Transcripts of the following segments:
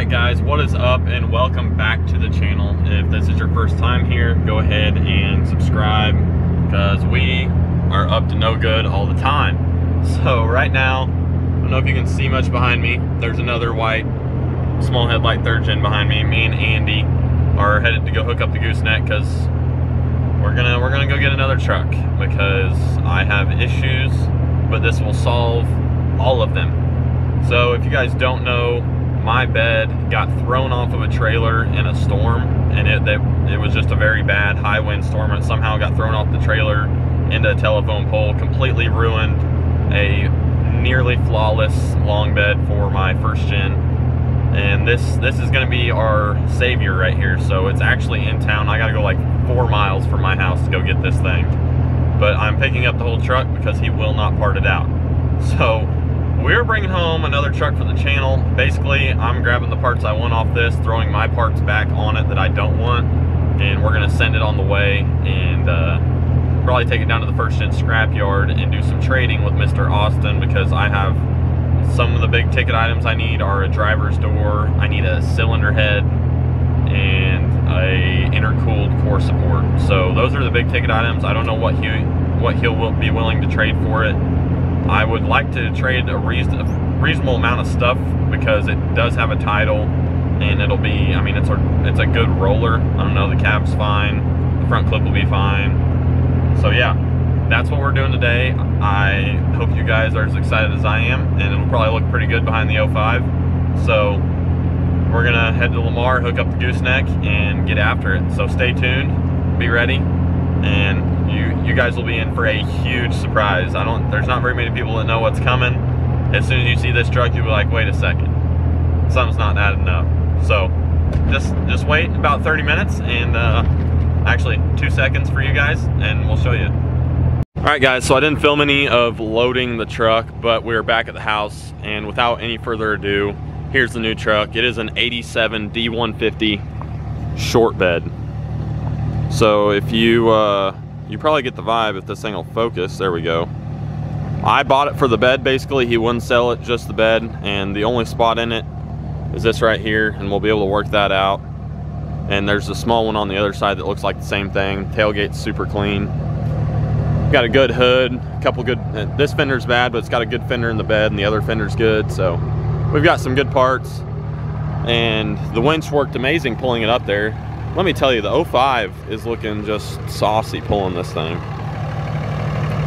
Alright guys, what is up and welcome back to the channel. If this is your first time here, go ahead and subscribe because we are up to no good all the time. So right now, I don't know if you can see much behind me. There's another white small headlight 3rd gen behind me. Me and Andy are headed to go hook up the gooseneck because we're gonna go get another truck because I have issues, but this will solve all of them. So if you guys don't know, my bed got thrown off of a trailer in a storm, and it was just a very bad high wind storm, and it somehow got thrown off the trailer into a telephone pole, completely ruined a nearly flawless long bed for my 1st gen. And this is gonna be our savior right here. So it's actually in town. I gotta go like 4 miles from my house to go get this thing. But I'm picking up the whole truck because he will not part it out. So we're bringing home another truck for the channel. Basically, I'm grabbing the parts I want off this, throwing my parts back on it that I don't want, and we're gonna send it on the way and probably take it down to the 1st gen scrap yard and do some trading with Mr. Austin, because I have some of the big ticket items I need are a driver's door, I need a cylinder head, and a intercooled core support. So those are the big ticket items. I don't know what he'll be willing to trade for it. I would like to trade a reasonable amount of stuff because it does have a title, and it'll be, I mean, it's a good roller. I don't know, the cab's fine, the front clip will be fine. So yeah, that's what we're doing today. I hope you guys are as excited as I am, and it'll probably look pretty good behind the 05. So we're gonna head to Lamar, hook up the gooseneck, and get after it. So stay tuned, be ready, and you guys will be in for a huge surprise. There's not very many people that know what's coming. As soon as you see this truck, you'll be like, wait a second, something's not adding up. So just wait about 30 minutes and actually 2 seconds for you guys, and we'll show you. All right guys, so I didn't film any of loading the truck, but we're back at the house, and without any further ado, here's the new truck. It is an 87 D150 short bed. So if you probably get the vibe if this thing will focus. There we go. I bought it for the bed, basically. He wouldn't sell it, just the bed, and the only spot in it is this right here, and we'll be able to work that out. And there's a small one on the other side that looks like the same thing. Tailgate's super clean. Got a good hood, a couple good, this fender's bad, but it's got a good fender in the bed, and the other fender's good. So we've got some good parts, and the winch worked amazing pulling it up there. Let me tell you, the 05 is looking just saucy pulling this thing.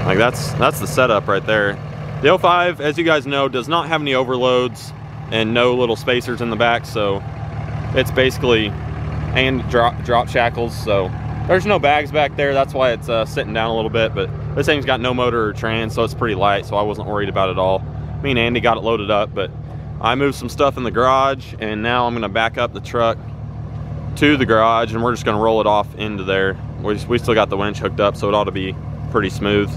Like that's the setup right there. The 05, as you guys know, does not have any overloads and no little spacers in the back, so it's basically hand drop shackles. So there's no bags back there. That's why it's sitting down a little bit, but this thing's got no motor or trans, so it's pretty light, so I wasn't worried about it at all. Me and Andy got it loaded up, but I moved some stuff in the garage, and now I'm gonna back up the truck to the garage, and we're just gonna roll it off into there. We still got the winch hooked up, so it ought to be pretty smooth.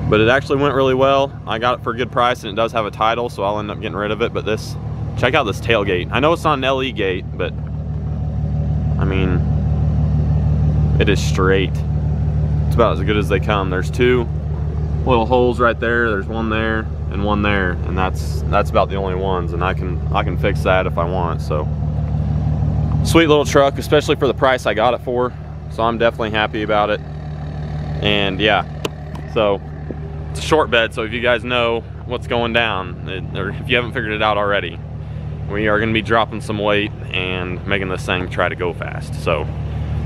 But it actually went really well. I got it for a good price, and it does have a title, so I'll end up getting rid of it. But check out this tailgate. I know it's not an LE gate, but I mean, it is straight. It's about as good as they come. There's 2 little holes right there. There's one there and one there, and that's about the only ones. And I can fix that if I want. So sweet little truck, especially for the price I got it for. So I'm definitely happy about it. And yeah, so it's a short bed. So if you guys know what's going down, or if you haven't figured it out already, we are gonna be dropping some weight and making this thing try to go fast. So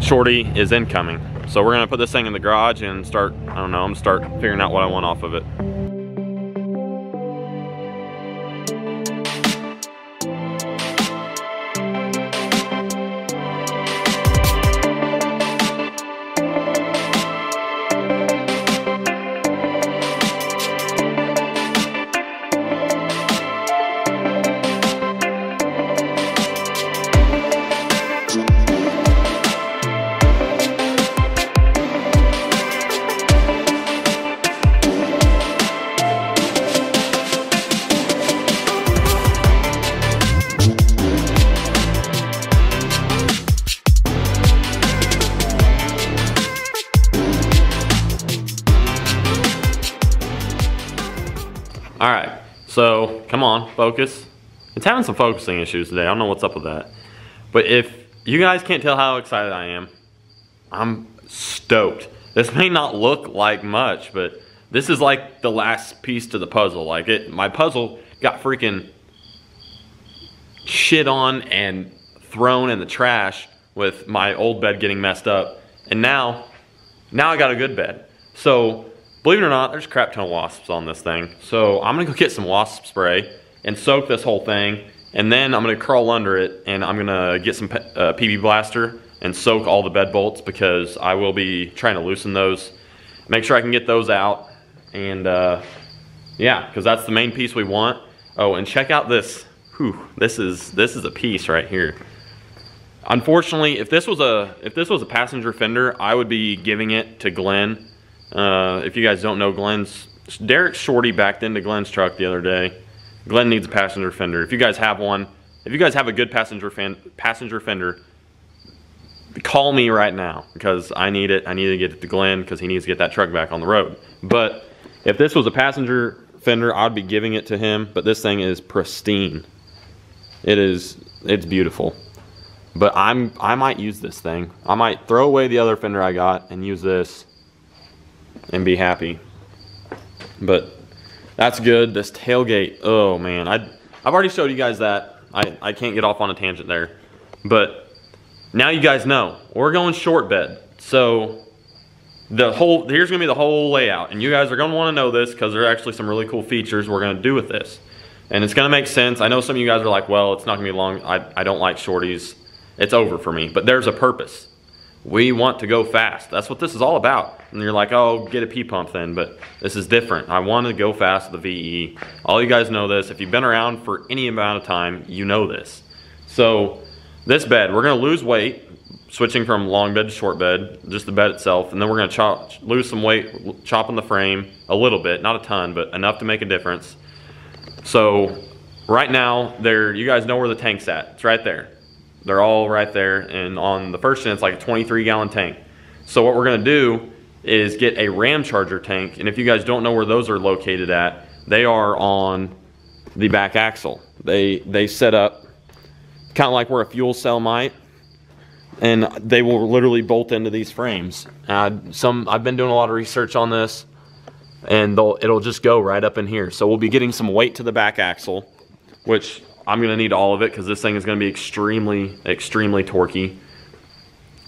shorty is incoming. So we're gonna put this thing in the garage and start, I don't know, I'm gonna start figuring out what I want off of it. All right, so come on, focus. It's having some focusing issues today. I don't know what's up with that. But if you guys can't tell how excited I am, I'm stoked. This may not look like much, but this is like the last piece to the puzzle. Like my puzzle got freaking shit on and thrown in the trash with my old bed getting messed up. And now I got a good bed. So believe it or not, there's a crap ton of wasps on this thing. So I'm gonna go get some wasp spray and soak this whole thing. And then I'm gonna crawl under it and I'm gonna get some PB Blaster and soak all the bed bolts, because I will be trying to loosen those. Make sure I can get those out. And yeah, because that's the main piece we want. Oh, and check out this. Whew, this is a piece right here. Unfortunately, if this was a passenger fender, I would be giving it to Glenn. If you guys don't know, Derek Shorty backed into Glenn's truck the other day. Glenn needs a passenger fender. If you guys have one, if you guys have a good passenger fender, call me right now, because I need it. I need to get it to Glenn because he needs to get that truck back on the road. But if this was a passenger fender, I'd be giving it to him. But this thing is pristine. It's beautiful. But I might use this thing. I might throw away the other fender I got and use this and be happy. But that's good. This tailgate, oh man, I've already showed you guys that. I can't get off on a tangent there. But now you guys know, we're going short bed. So here's gonna be the whole layout, and you guys are gonna wanna know this because there are actually some really cool features we're gonna do with this. And it's gonna make sense. I know some of you guys are like, well, it's not gonna be long. I don't like shorties. It's over for me, but there's a purpose. We want to go fast. That's what this is all about. And you're like, oh, get a P-pump then, but this is different. I want to go fast with the VE. All you guys know this. If you've been around for any amount of time, you know this. So this bed, we're gonna lose weight, switching from long bed to short bed, just the bed itself, and then we're gonna lose some weight, chopping the frame a little bit, not a ton, but enough to make a difference. So right now, you guys know where the tank's at. It's right there. They're all right there, and on the first gen, it's like a 23-gallon tank. So what we're gonna do is get a Ramcharger tank, and if you guys don't know where those are located at, they are on the back axle. They set up kind of like where a fuel cell might, and they will literally bolt into these frames. I've been doing a lot of research on this, and it'll just go right up in here. So we'll be getting some weight to the back axle, which I'm gonna need all of it because this thing is gonna be extremely, extremely torquey.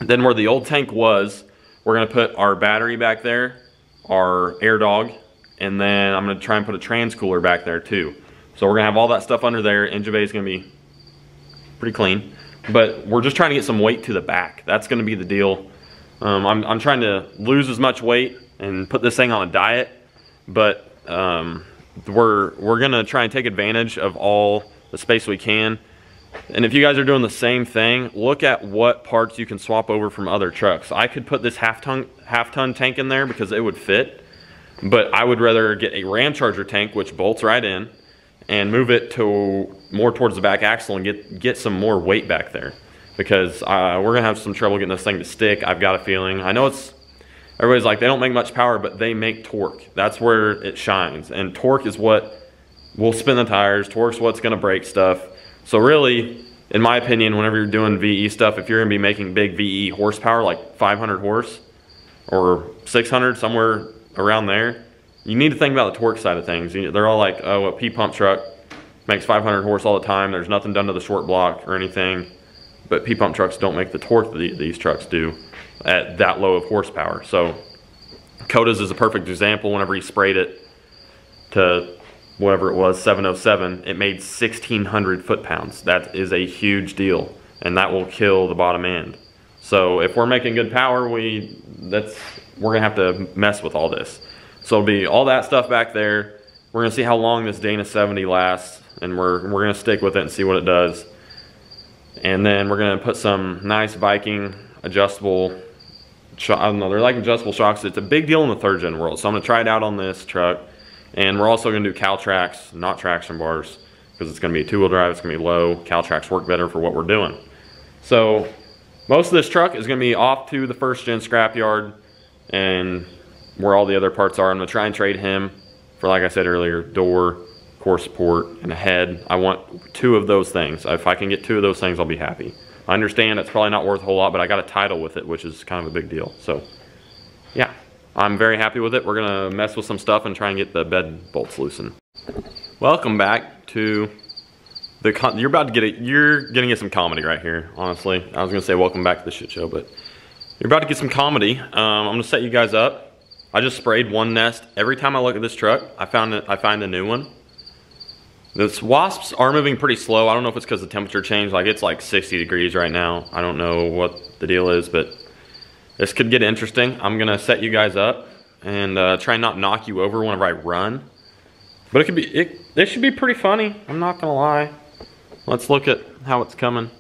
Then where the old tank was, we're gonna put our battery back there, our air dog, and then I'm gonna try and put a trans cooler back there too. So we're gonna have all that stuff under there. Engine bay is gonna be pretty clean, but we're just trying to get some weight to the back. That's gonna be the deal. I'm trying to lose as much weight and put this thing on a diet, but we're gonna try and take advantage of all the space we can. And if you guys are doing the same thing, look at what parts you can swap over from other trucks. I could put this half-ton tank in there because it would fit, but I would rather get a Ramcharger tank, which bolts right in, and move it to more towards the back axle and get some more weight back there, because we're gonna have some trouble getting this thing to stick. I've got a feeling. I know everybody's like, they don't make much power, but they make torque. That's where it shines, and torque is what will spin the tires. Torque's what's gonna break stuff. So really, in my opinion, whenever you're doing VE stuff, if you're gonna be making big VE horsepower, like 500 horse or 600, somewhere around there, you need to think about the torque side of things. They're all like, oh, a P-pump truck makes 500 horse all the time. There's nothing done to the short block or anything. But P-pump trucks don't make the torque that these trucks do at that low of horsepower. So Coda's is a perfect example. Whenever he sprayed it to whatever it was, 707, it made 1,600 foot-pounds. That is a huge deal, and that will kill the bottom end. So if we're making good power, we're gonna have to mess with all this. So it'll be all that stuff back there. We're gonna see how long this Dana 70 lasts, and we're gonna stick with it and see what it does. And then we're gonna put some nice Viking adjustable, I don't know, they're like adjustable shocks. It's a big deal in the third gen world. So I'm gonna try it out on this truck. And we're also gonna do Caltracs, not traction bars, because it's gonna be a two-wheel drive, it's gonna be low. Caltracs work better for what we're doing. So most of this truck is gonna be off to the first gen scrapyard, and where all the other parts are. I'm gonna try and trade him for, like I said earlier, door, core support, and a head. I want 2 of those things. If I can get 2 of those things, I'll be happy. I understand it's probably not worth a whole lot, but I got a title with it, which is kind of a big deal. So yeah, I'm very happy with it. We're gonna mess with some stuff and try and get the bed bolts loosened. Welcome back to the, you're gonna get some comedy right here, honestly. I was gonna say welcome back to the shit show, but you're about to get some comedy. I'm gonna set you guys up. I just sprayed one nest. Every time I look at this truck, I find a new one. The wasps are moving pretty slow. I don't know if it's because the temperature changed. Like, it's like 60 degrees right now. I don't know what the deal is, but this could get interesting. I'm gonna set you guys up and try and not knock you over whenever I run. But it should be pretty funny. I'm not gonna lie. Let's look at how it's coming.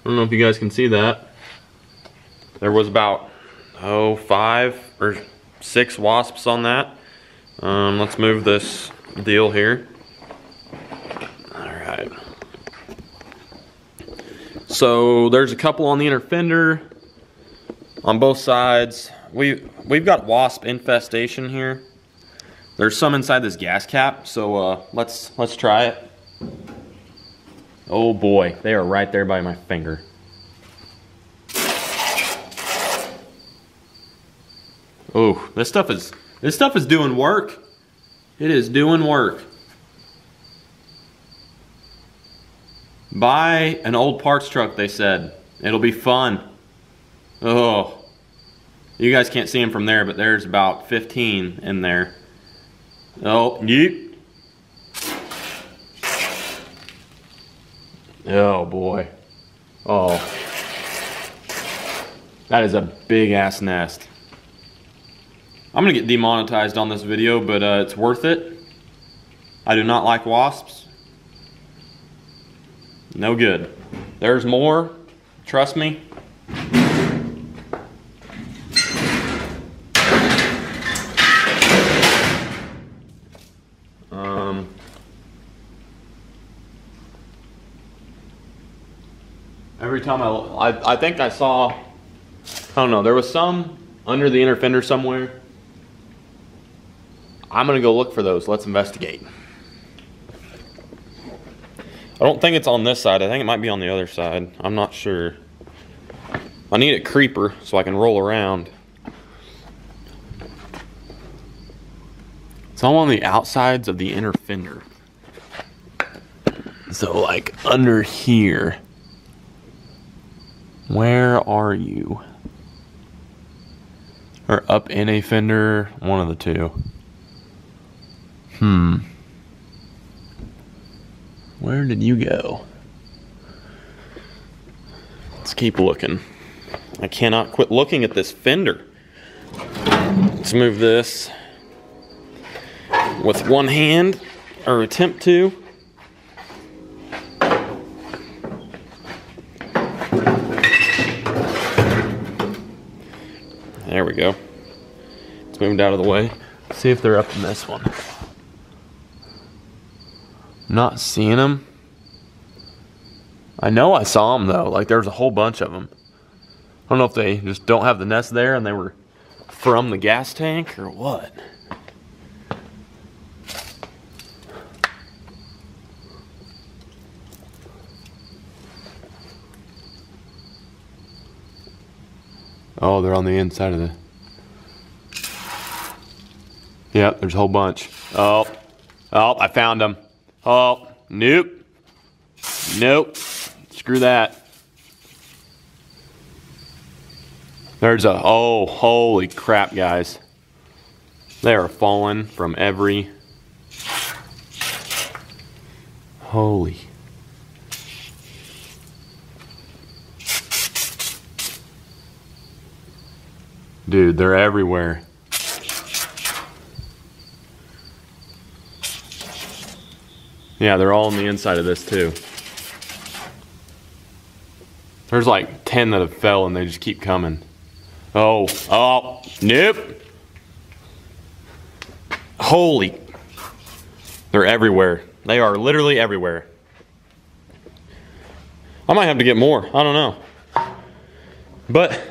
I don't know if you guys can see that. There was about 5 or 6 wasps on that. Let's move this deal here. All right. So there's a couple on the inner fender on both sides. We've got wasp infestation here. There's some inside this gas cap, so let's try it. Oh boy, they are right there by my finger. Oh, this stuff is doing work. It is doing work. Buy an old parts truck, they said. It'll be fun. Oh, you guys can't see them from there, but there's about 15 in there. Oh, yeet. Oh boy. Oh, that is a big ass nest. I'm gonna get demonetized on this video, but it's worth it. I do not like wasps. No good. There's more, trust me. Every time I think I saw, I don't know, there was some under the inner fender somewhere. I'm gonna go look for those. Let's investigate. I don't think it's on this side. I think it might be on the other side. I'm not sure. I need a creeper so I can roll around. It's all on the outsides of the inner fender. So like under here. Where are you? Or up in a fender, one of the two. Where did you go? Let's keep looking. I cannot quit looking at this fender. Let's move this with one hand, or attempt to. There we go. Let's move it out of the way. See if they're up in this one. Not seeing them. I know I saw them though. Like there's a whole bunch of them. I don't know if they just don't have the nest there and they were from the gas tank or what. Oh, they're on the inside of the... Yep, there's a whole bunch. Oh, I found them. Oh, nope. Nope. Screw that. There's a... Oh, holy crap, guys. They are falling from every... Holy... Dude, they're everywhere. Yeah, they're all on the inside of this too. There's like 10 that have fell and they just keep coming. Oh, nope. Holy. They're everywhere. They are literally everywhere. I might have to get more. I don't know. But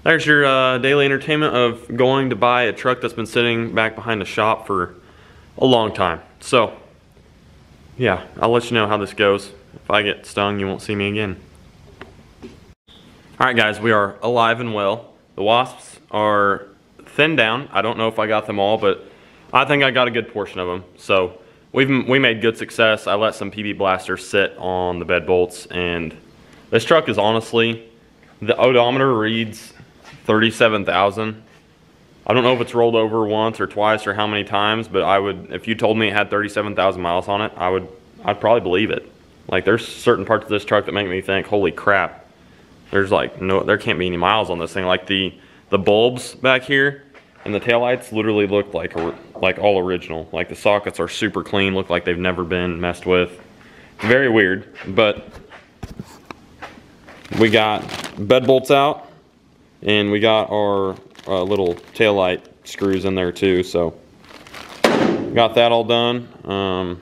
there's your daily entertainment of going to buy a truck that's been sitting back behind the shop for a long time. So, yeah, I'll let you know how this goes. If I get stung, you won't see me again. Alright guys, we are alive and well. The wasps are thinned down. I don't know if I got them all, but I think I got a good portion of them. So we made good success. I let some PB blasters sit on the bed bolts, and this truck is honestly, the odometer reads 37,000. I don't know if it's rolled over once or twice or how many times, but if you told me it had 37,000 miles on it, I'd probably believe it. Like, there's certain parts of this truck that make me think, holy crap, there's like there can't be any miles on this thing. Like the bulbs back here and the taillights literally look like all original. Like the sockets are super clean, look like they've never been messed with. Very weird, but we got bed bolts out and we got our little taillight screws in there too, so got that all done.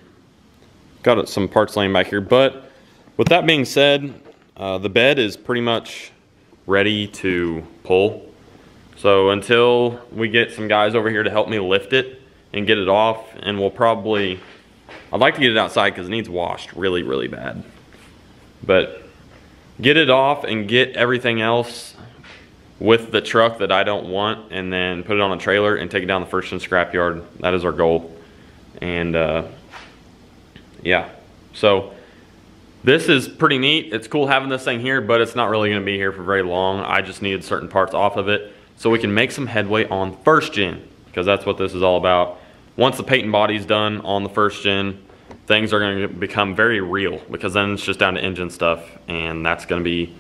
Got some parts laying back here, but with that being said, the bed is pretty much ready to pull. So until we get some guys over here to help me lift it and get it off, and I'd like to get it outside because it needs washed really, really bad. But get it off and get everything else with the truck that I don't want, and then put it on a trailer and take it down the First Gen scrapyard. That is our goal. And yeah, so this is pretty neat. It's cool having this thing here, but it's not really going to be here for very long. I just needed certain parts off of it so we can make some headway on First Gen, because that's what this is all about. Once the paint and body's done on the First Gen, things are going to become very real, because then it's just down to engine stuff, and that's going to be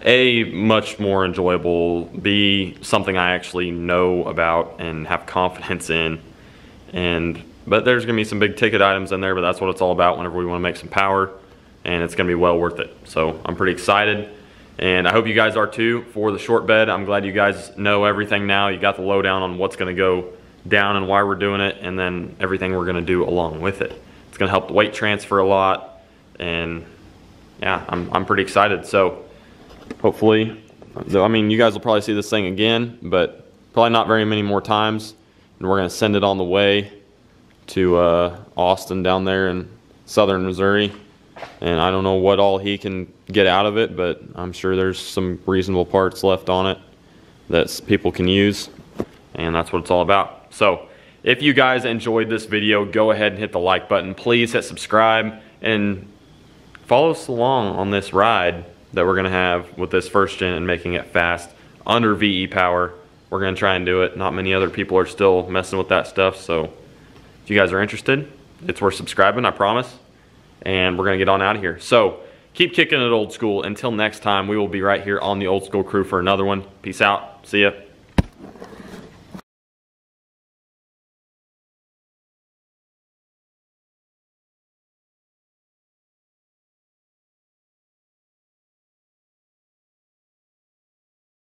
A, much more enjoyable, B, something I actually know about and have confidence in. But there's going to be some big ticket items in there, but that's what it's all about whenever we want to make some power, and it's going to be well worth it. So I'm pretty excited, and I hope you guys are too for the short bed. I'm glad you guys know everything now. You got the lowdown on what's going to go down and why we're doing it, and then everything we're going to do along with it. It's going to help the weight transfer a lot, and yeah, I'm pretty excited. So hopefully, I mean, you guys will probably see this thing again, but probably not very many more times, and we're going to send it on the way to Austin down there in southern Missouri. And I don't know what all he can get out of it, but I'm sure there's some reasonable parts left on it that people can use, and that's what it's all about. So if you guys enjoyed this video, go ahead and hit the like button. Please hit subscribe and follow us along on this ride that we're gonna have with this First Gen and making it fast under VE power. We're gonna try and do it. Not many other people are still messing with that stuff, so if you guys are interested, it's worth subscribing, I promise. And we're gonna get on out of here. So keep kicking it old school. Until next time, we will be right here on the Old School Crew for another one. Peace out. See ya.